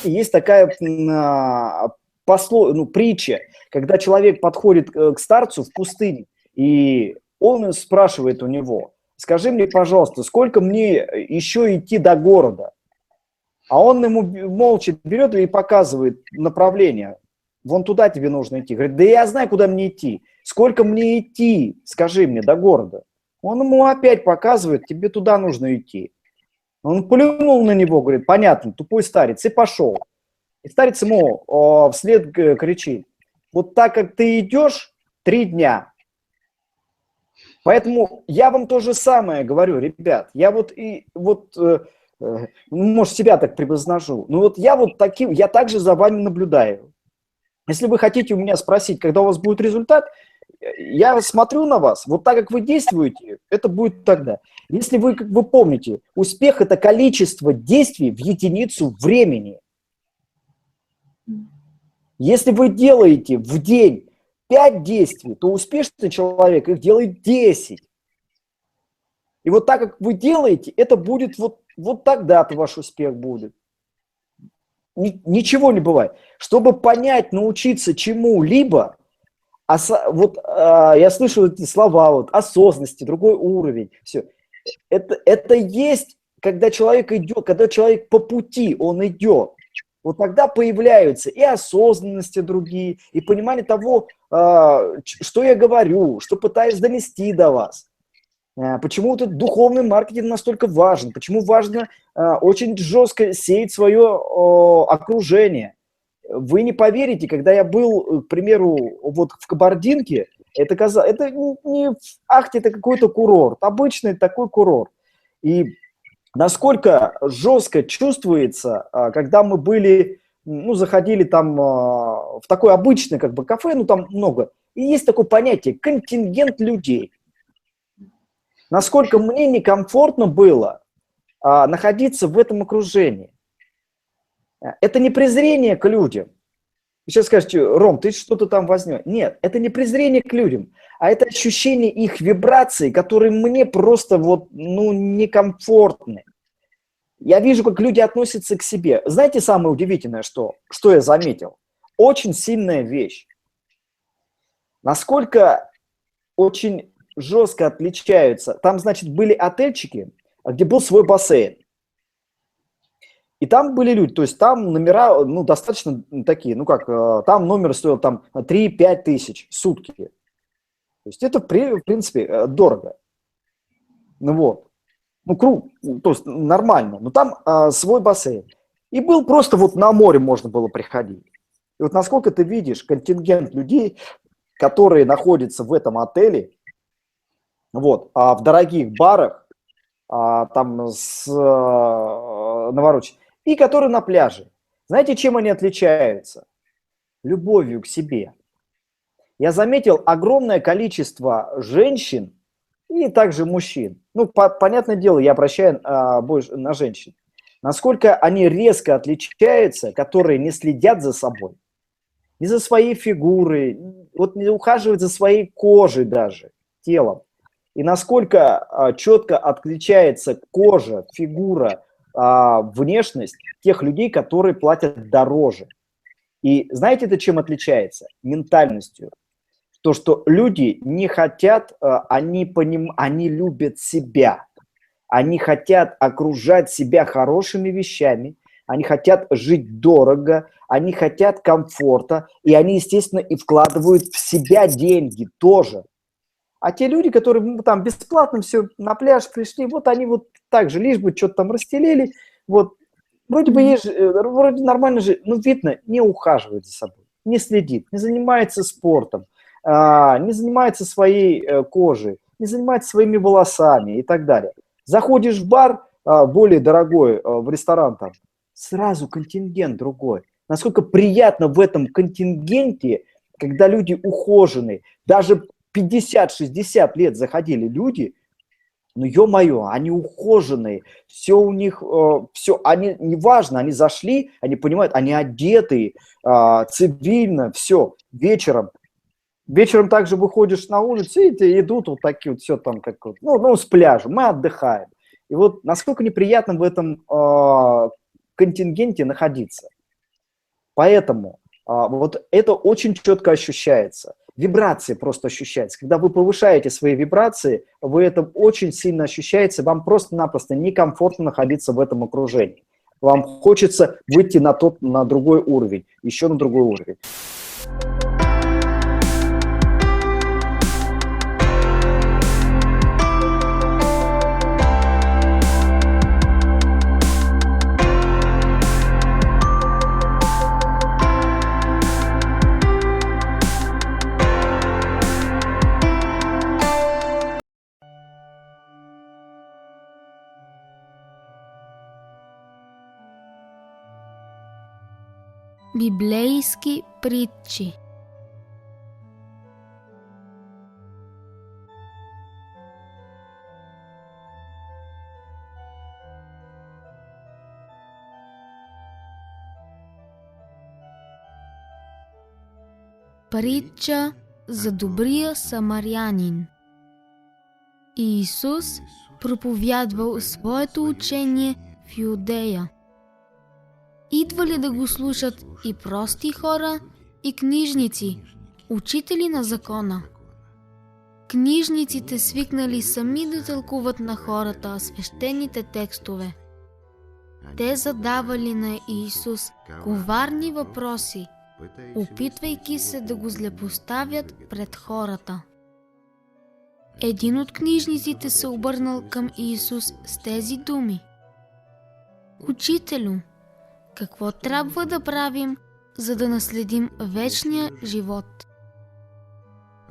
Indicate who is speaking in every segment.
Speaker 1: Есть такая притча, когда человек подходит к старцу в пустыне, и он спрашивает у него: скажи мне, пожалуйста, сколько мне еще идти до города? А он ему молча берет и показывает направление. Вон туда тебе нужно идти. Говорит: да я знаю, куда мне идти. Сколько мне идти, скажи мне, до города? Он ему опять показывает: тебе туда нужно идти. Он плюнул на него, говорит: понятно, тупой старец, и пошел. И старец ему вслед кричит: вот так, как ты идешь, 3 дня. Поэтому я вам то же самое говорю, ребят. Я может, себя так превозношу. Но вот я вот таким, я также за вами наблюдаю. Если вы хотите у меня спросить, когда у вас будет результат, я смотрю на вас, вот так, как вы действуете, это будет тогда. Если вы, как вы помните, успех – это количество действий в единицу времени. Если вы делаете в день 5 действий, то успешный человек их делает 10. И вот так, как вы делаете, это будет вот тогда-то ваш успех будет. Ничего не бывает. Чтобы понять, научиться чему-либо, я слышу эти слова, вот, осознанности, другой уровень, все. Это есть, когда человек идет, когда человек по пути, он идет. Вот тогда появляются и осознанности другие, и понимание того, что я говорю, что пытаюсь донести до вас. Почему этот духовный маркетинг настолько важен? Почему важно очень жестко сеять свое окружение? Вы не поверите, когда я был, к примеру, вот в Кабардинке, это не в Ахте, это какой-то курорт, обычный такой курорт. И насколько жестко чувствуется, когда мы были, заходили там в такое обычное как бы кафе, там много, и есть такое понятие контингент людей. Насколько мне некомфортно было находиться в этом окружении. Это не презрение к людям. Вы сейчас скажете: Ром, ты что-то там возьмешь. Нет, это не презрение к людям, а это ощущение их вибраций, которые мне просто некомфортны. Я вижу, как люди относятся к себе. Знаете, самое удивительное, что я заметил? Очень сильная вещь. Насколько очень жестко отличаются. Там, значит, были отельчики, где был свой бассейн. И там были люди, то есть там номера, достаточно такие, там номер стоил там 3-5 тысяч в сутки. То есть это, в принципе, дорого. То есть нормально. Но там свой бассейн. И был просто на море можно было приходить. И вот насколько ты видишь контингент людей, которые находятся в этом отеле, в дорогих барах, навороченных, и которые на пляже. Знаете, чем они отличаются? Любовью к себе. Я заметил огромное количество женщин и также мужчин. Понятное дело, я обращаю больше на женщин. Насколько они резко отличаются, которые не следят за собой, не за своей фигурой, не ухаживают за своей кожей даже, телом. И насколько четко отличается кожа, фигура, внешность тех людей, которые платят дороже. И знаете, это чем отличается? Ментальностью. То, что люди не хотят, они любят себя. Они хотят окружать себя хорошими вещами, они хотят жить дорого, они хотят комфорта, и они, естественно, и вкладывают в себя деньги тоже. А те люди, которые там бесплатно все на пляж пришли, они так же, лишь бы что-то там расстелили, вроде бы есть, вроде нормально же, видно, не ухаживает за собой, не следит, не занимается спортом, не занимается своей кожей, не занимается своими волосами и так далее. Заходишь в бар, более дорогой, в ресторан там, сразу контингент другой. Насколько приятно в этом контингенте, когда люди ухоженные, даже 50-60 лет заходили люди, ё-моё, они ухоженные, все у них, они, неважно, они зашли, они понимают, они одетые, цивильно, все, вечером также выходишь на улицу, и идут такие все там, как с пляжа, мы отдыхаем. И насколько неприятно в этом контингенте находиться. Поэтому вот это очень четко ощущается. Вибрации просто ощущаются. Когда вы повышаете свои вибрации, вы это очень сильно ощущаете, вам просто-напросто некомфортно находиться в этом окружении. Вам хочется выйти на другой уровень, еще на другой уровень.
Speaker 2: Библейски притчи. Притча за добрия самарянин. Иисус проповядвал своето учение в Юдея. Идвали да го слушат и прости хора, и книжници, учители на закона. Книжниците свикнали сами да тълкуват на хората свещените текстове. Те задавали на Исус коварни въпроси, опитвайки се да го злепоставят пред хората. Един от книжниците се обърнал към Исус с тези думи: Учителю, какво трябва да правим, за да наследим вечния живот?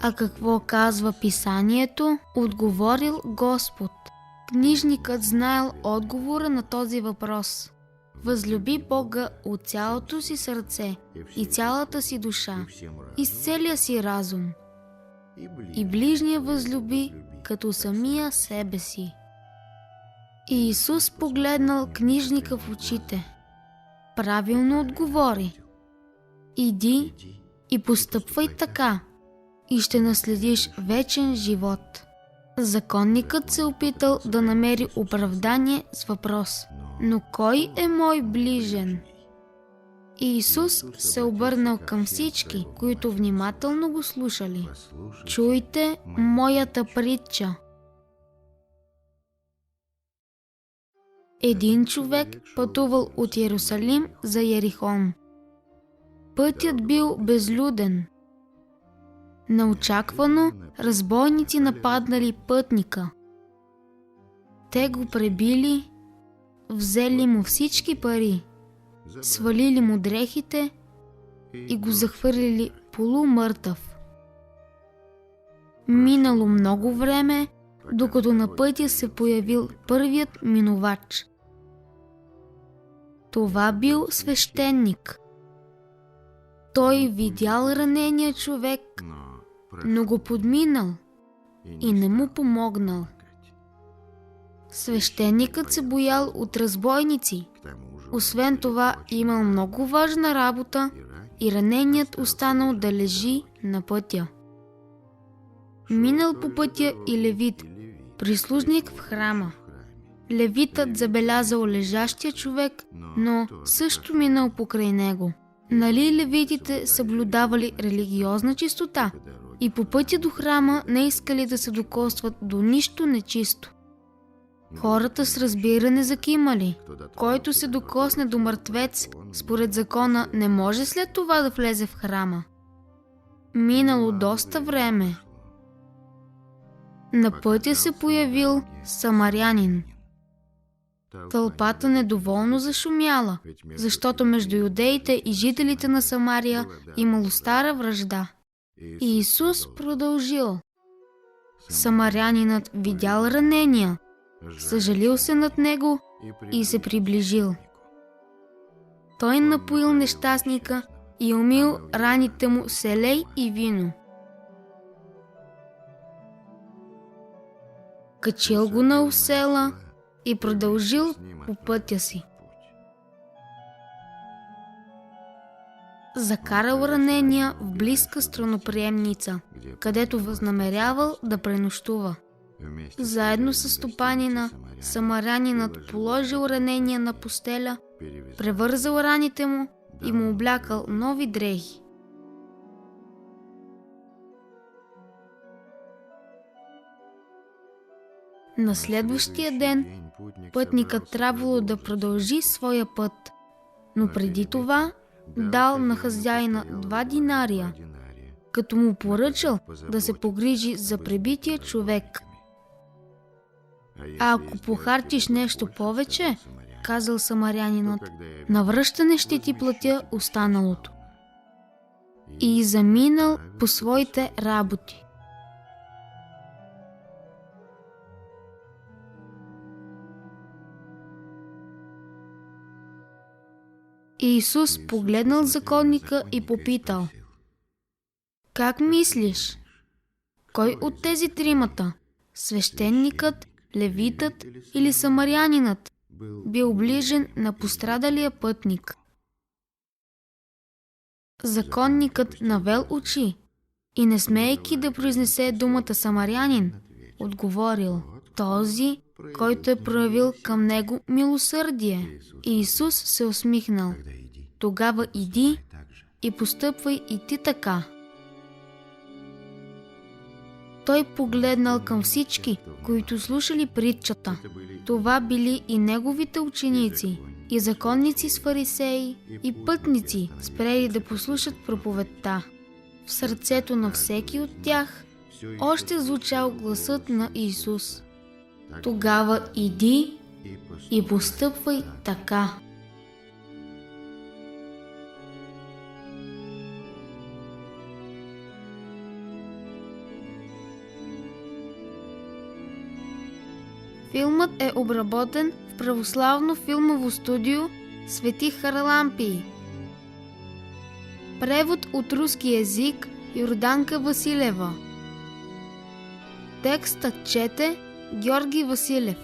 Speaker 2: А какво казва Писанието? Отговорил Господ. Книжникът знаел отговора на този въпрос. Възлюби Бога от цялото си сърце и цялата си душа и с целия си разум. И ближния възлюби като самия себе си. И Исус погледнал книжника в очите. Правилно отговори: иди и постъпвай така, и ще наследиш вечен живот. Законникът се опитал да намери оправдание с въпрос: но кой е мой ближен? И Исус се обърнал към всички, които внимателно го слушали: чуйте моята притча. Един човек пътувал от Йерусалим за Ерихон. Пътят бил безлюден. Неочаквано разбойници нападнали пътника. Те го пребили, взели му всички пари, свалили му дрехите и го захвърлили полумъртъв. Минало много време, докато на пътя се появил първият минувач. Това бил свещеник. Той видял ранения човек, но го подминал и не му помогнал. Свещеникът се боял от разбойници. Освен това имал много важна работа и раненият останал да лежи на пътя. Минал по пътя и левит, прислужник в храма. Левитът забелязал лежащия човек, но също минал покрай него. Нали левитите съблюдавали религиозна чистота и по пътя до храма не искали да се докосват до нищо нечисто. Хората с разбиране закимали. Който се докосне до мъртвец, според закона, не може след това да влезе в храма. Минало доста време. На пътя се появил самарянин. Тълпата недоволно зашумяла, защото между юдеите и жителите на Самария имало стара вражда. И Исус продължил. Самарянинът видял ранения, съжалил се над него и се приближил. Той напоил нещастника и умил раните му с елей и вино. Качил го на осела и продължил по пътя си. Закарал ранения в близка страноприемница, където възнамерявал да пренощува. Заедно с стопанина, самарянинът положил ранения на постеля, превързал раните му и му облякал нови дрехи. На следващия ден пътникът трябвало да продължи своя път, но преди това дал на хазяина 2 динария, като му поръчал да се погрижи за пребития човек. А ако похарчиш нещо повече, казал самарянинът, на връщане ще ти платя останалото. И заминал по своите работи. Исус погледнал законника и попитал: как мислиш? Кой от тези 3, свещеникът, левитът или самарянинът, бил ближен на пострадалия пътник? Законникът навел очи и, не смеейки да произнесе думата самарянин, отговорил: този, който е проявил към него милосърдие. И Исус се усмихнал: тогава иди и постъпвай и ти така. Той погледнал към всички, които слушали притчата. Това били и неговите ученици, и законници с фарисеи, и пътници, спрели да послушат проповедта. В сърцето на всеки от тях още звучал гласът на Исус: тогава иди и постъпвай така. Филмът е обработен в православно филмово студио Свети Харлампий. Превод от руски език Йорданка Василева. Текстът чете Георги Василев.